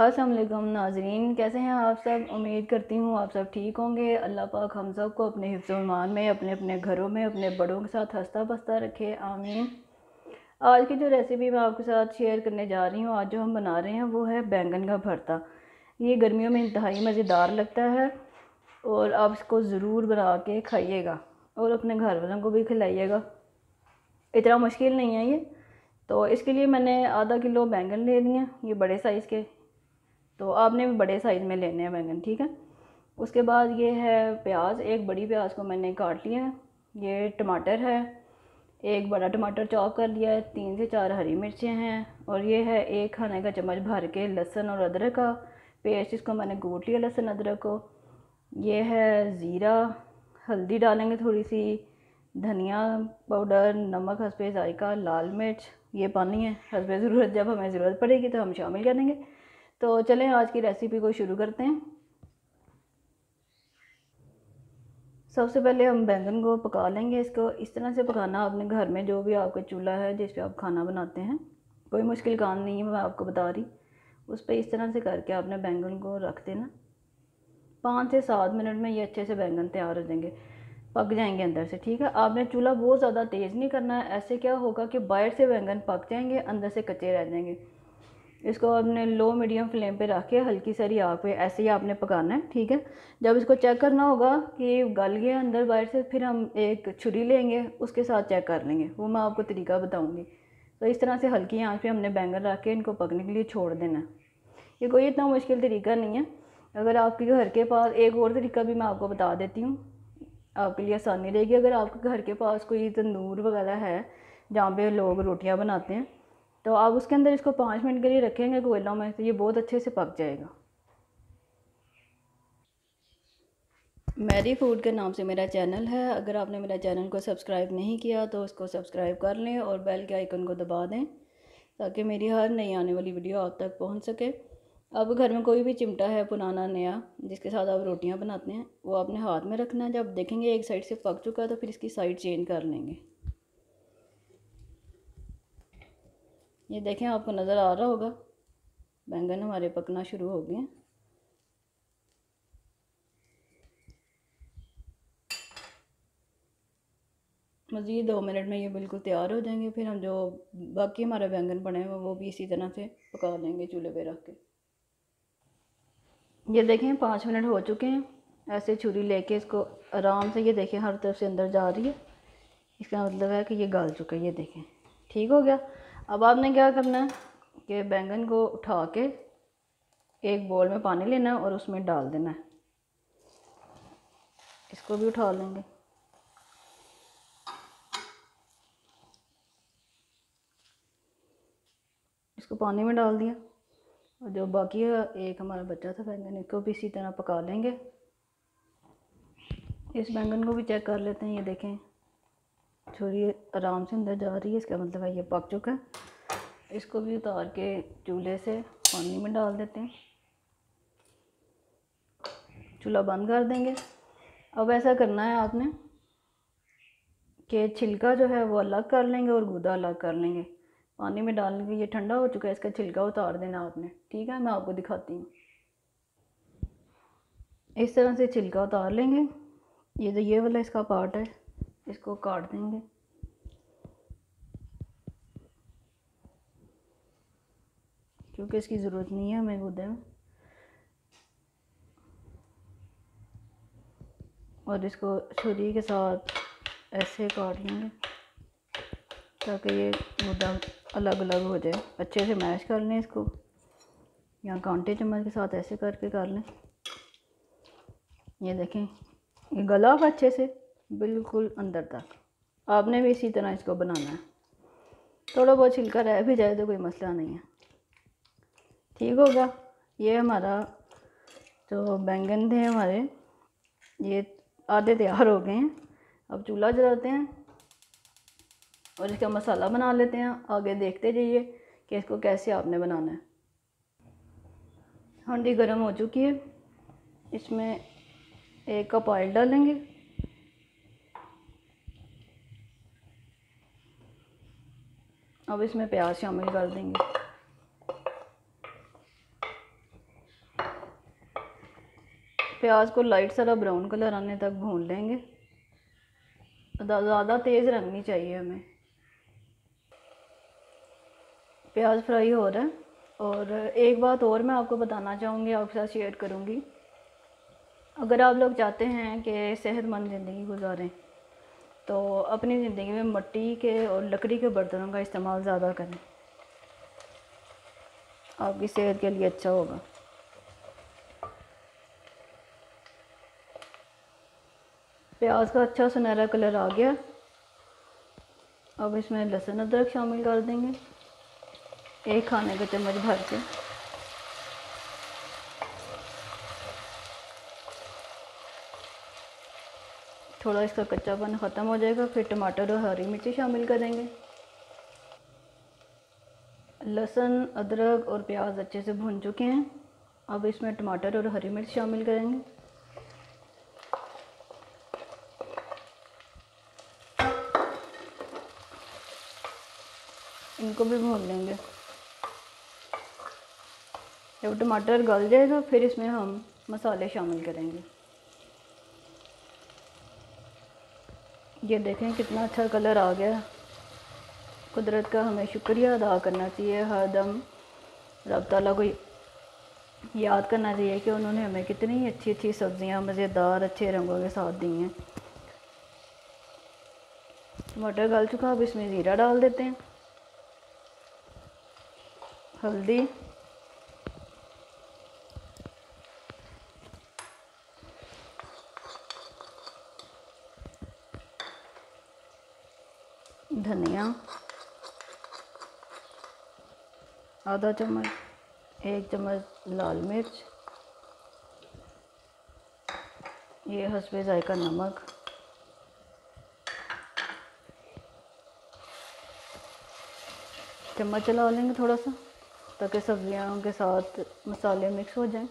अस्सलाम वालेकुम नाजरीन, कैसे हैं आप सब। उम्मीद करती हूँ आप सब ठीक होंगे। अल्लाह पाक हम सब को अपने हिफ्ज़ ईमान में, अपने अपने घरों में, अपने बड़ों के साथ हंसता बसता रखे, आमीन। आज की जो रेसिपी मैं आपके साथ शेयर करने जा रही हूँ, आज जो हम बना रहे हैं वो है बैंगन का भरता। ये गर्मियों में इंतहाई मज़ेदार लगता है और आप इसको ज़रूर बना के खाइएगा और अपने घर वालों को भी खिलाइएगा। इतना मुश्किल नहीं है ये। तो इसके लिए मैंने आधा किलो बैंगन ले लिए, ये बड़े साइज़ के। तो आपने भी बड़े साइज़ में लेने हैं बैंगन, ठीक है। उसके बाद ये है प्याज, एक बड़ी प्याज को मैंने काट लिया है। ये टमाटर है, एक बड़ा टमाटर चॉप कर लिया है। 3 से 4 हरी मिर्चें हैं और ये है 1 खाने का चम्मच भर के लहसुन और अदरक का पेस्ट, इसको मैंने कूट लिया लहसुन अदरक को। ये है ज़ीरा, हल्दी डालेंगे थोड़ी सी, धनिया पाउडर, नमक हस्बे जायका, लाल मिर्च, ये पानी है हस्बे ज़रूरत, जब हमें ज़रूरत पड़ेगी तो हम शामिल कर देंगे। तो चलें आज की रेसिपी को शुरू करते हैं। सबसे पहले हम बैंगन को पका लेंगे। इसको इस तरह से पकाना, अपने घर में जो भी आपका चूल्हा है जिस पे आप खाना बनाते हैं, कोई मुश्किल काम नहीं है, मैं आपको बता रही। उस पर इस तरह से करके आपने बैंगन को रख देना। 5 से 7 मिनट में ये अच्छे से बैंगन तैयार हो जाएंगे, पक जाएंगे अंदर से, ठीक है। आपने चूल्हा बहुत ज़्यादा तेज़ नहीं करना है, ऐसे क्या होगा कि बाहर से बैंगन पक जाएंगे, अंदर से कच्चे रह जाएंगे। इसको आपने लो मीडियम फ्लेम पे रख के हल्की सारी आग पे ऐसे ही आपने पकाना है, ठीक है। जब इसको चेक करना होगा कि गल गया अंदर बाहर से, फिर हम एक छुरी लेंगे, उसके साथ चेक कर लेंगे, वो मैं आपको तरीका बताऊंगी। तो इस तरह से हल्की आंच पे हमने बैंगन रख के इनको पकने के लिए छोड़ देना है। ये कोई इतना मुश्किल तरीका नहीं है। अगर आपके घर के पास, एक और तरीका भी मैं आपको बता देती हूँ, आपके लिए आसानी रहेगी। अगर आपके घर के पास कोई तंदूर वगैरह है जहाँ पे लोग रोटियाँ बनाते हैं, तो आप उसके अंदर इसको 5 मिनट के लिए रखेंगे कोयलों में, तो ये बहुत अच्छे से पक जाएगा। मैरी फूड के नाम से मेरा चैनल है। अगर आपने मेरा चैनल को सब्सक्राइब नहीं किया तो उसको सब्सक्राइब कर लें और बेल के आइकन को दबा दें, ताकि मेरी हर नई आने वाली वीडियो आप तक पहुंच सके। अब घर में कोई भी चिमटा है पुराना नया जिसके साथ आप रोटियां बनाते हैं, वो आपने हाथ में रखना है। जब देखेंगे एक साइड से पक चुका है तो फिर इसकी साइड चेंज कर लेंगे। ये देखें, आपको नज़र आ रहा होगा बैंगन हमारे पकना शुरू हो गए हैं। मज़ीद 2 मिनट में ये बिल्कुल तैयार हो जाएंगे। फिर हम जो बाकी हमारे बैंगन बने हुए वो भी इसी तरह से पका लेंगे चूल्हे पे रख के। ये देखें 5 मिनट हो चुके हैं। ऐसे छुरी लेके इसको आराम से, ये देखें हर तरफ से अंदर जा रही है, इसका मतलब है कि ये गल चुका है। ये देखें ठीक हो गया। अब आपने क्या करना है कि बैंगन को उठा के एक बोल में पानी लेना है और उसमें डाल देना है। इसको भी उठा लेंगे। इसको पानी में डाल दिया और जो बाकी है एक हमारा बचा था बैंगन, इसको भी इसी तरह पका लेंगे। इस बैंगन को भी चेक कर लेते हैं। ये देखें छुरी आराम से अंदर जा रही है, इसका मतलब है ये पक चुका है। इसको भी उतार के चूल्हे से पानी में डाल देते हैं, चूल्हा बंद कर देंगे। अब ऐसा करना है आपने कि छिलका जो है वो अलग कर लेंगे और गूदा अलग कर लेंगे। पानी में डालने के, ये ठंडा हो चुका है, इसका छिलका उतार देना आपने, ठीक है। मैं आपको दिखाती हूँ। इस तरह से छिलका उतार लेंगे। ये जो ये वाला इसका पार्ट है, इसको काट देंगे। क्योंकि इसकी ज़रूरत नहीं है हमें गूदे में। और इसको छुरी के साथ ऐसे काट लेंगे ताकि ये गूदा अलग अलग हो जाए। अच्छे से मैश कर लें इसको, या कांटे चम्मच के साथ ऐसे करके कर लें। ये देखें ये गला हुआ अच्छे से बिल्कुल अंदर तक। आपने भी इसी तरह इसको बनाना है। थोड़ा बहुत छिलका रह भी जाए तो कोई मसला नहीं है, ठीक होगा। ये हमारा जो बैंगन थे हमारे, ये आधे तैयार हो गए हैं। अब चूल्हा जलाते हैं और इसका मसाला बना लेते हैं। आगे देखते जाइए कि इसको कैसे आपने बनाना है। हांडी गर्म हो चुकी है, इसमें 1 कप ऑयल डालेंगे। अब इसमें प्याज शामिल कर देंगे। प्याज को लाइट सा ब्राउन कलर आने तक भून लेंगे। ज़्यादा तेज़ रंग नहीं चाहिए हमें। प्याज फ्राई हो रहा है। और एक बात और मैं आपको बताना चाहूँगी, आपके साथ शेयर करूँगी। अगर आप लोग चाहते हैं कि सेहतमंद ज़िंदगी गुजारें तो अपनी ज़िंदगी में मिट्टी के और लकड़ी के बर्तनों का इस्तेमाल ज़्यादा करें, आपकी सेहत के लिए अच्छा होगा। प्याज का अच्छा सुनहरा कलर आ गया। अब इसमें लहसुन अदरक शामिल कर देंगे, 1 खाने का चम्मच भर के। थोड़ा इसका कच्चापन ख़त्म हो जाएगा, फिर टमाटर और हरी मिर्ची शामिल करेंगे। लहसुन अदरक और प्याज अच्छे से भुन चुके हैं। अब इसमें टमाटर और हरी मिर्च शामिल करेंगे। इनको भी भून लेंगे। जब टमाटर गल जाएगा फिर इसमें हम मसाले शामिल करेंगे। ये देखें कितना अच्छा कलर आ गया। कुदरत का हमें शुक्रिया अदा करना चाहिए, हर दम रब ताला को याद करना चाहिए कि उन्होंने हमें कितनी अच्छी अच्छी सब्ज़ियाँ मज़ेदार अच्छे रंगों के साथ दी हैं। टमाटर गल चुका, अब इसमें ज़ीरा डाल देते हैं, हल्दी, धनिया आधा चम्मच, 1 चम्मच लाल मिर्च, ये हस्बे जायका नमक, चम्मच चला लेंगे थोड़ा सा ताकि सब्जियों के साथ मसाले मिक्स हो जाएं।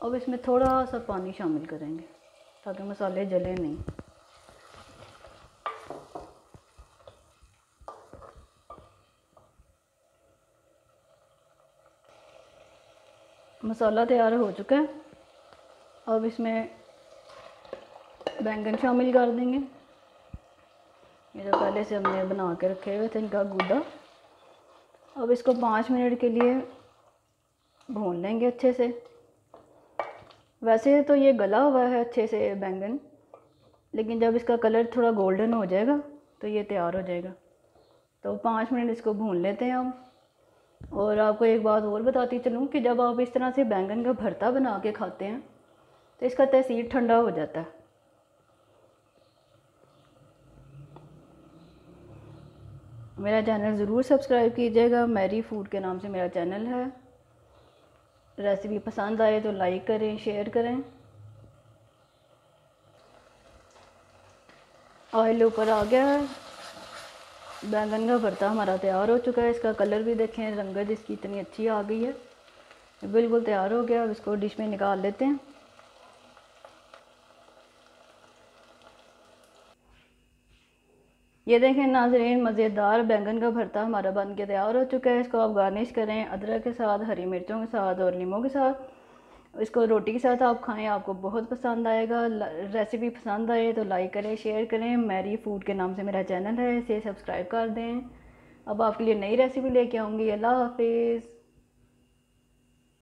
अब इसमें थोड़ा सा पानी शामिल करेंगे ताकि मसाले जले नहीं। मसाला तैयार हो चुका है। अब इसमें बैंगन शामिल कर देंगे, ये जो पहले से हमने बना के रखे हुए थे इनका गूदा। अब इसको 5 मिनट के लिए भून लेंगे अच्छे से। वैसे तो ये गला हुआ है अच्छे से बैंगन, लेकिन जब इसका कलर थोड़ा गोल्डन हो जाएगा तो ये तैयार हो जाएगा। तो 5 मिनट इसको भून लेते हैं हम। और आपको एक बात और बताती चलूँ कि जब आप इस तरह से बैंगन का भरता बना के खाते हैं तो इसका तासीर ठंडा हो जाता है। मेरा चैनल ज़रूर सब्सक्राइब कीजिएगा, मैरी फूड के नाम से मेरा चैनल है। रेसिपी पसंद आए तो लाइक करें, शेयर करें। ऑयल ऊपर आ गया है, बैंगन का भरता हमारा तैयार हो चुका है। इसका कलर भी देखें, रंगत इसकी इतनी अच्छी आ गई है, बिल्कुल तैयार हो गया। अब इसको डिश में निकाल लेते हैं। ये देखें नाज़रीन, मज़ेदार बैंगन का भरता हमारा बन के तैयार हो चुका है। इसको आप गार्निश करें अदरक के साथ, हरी मिर्चों के साथ और नींबू के साथ। इसको रोटी के साथ आप खाएं, आपको बहुत पसंद आएगा। रेसिपी पसंद आए तो लाइक करें, शेयर करें। मैरी फूड के नाम से मेरा चैनल है, इसे सब्सक्राइब कर दें। अब आपके लिए नई रेसिपी लेके आऊँगी। अल्लाह हाफिज़।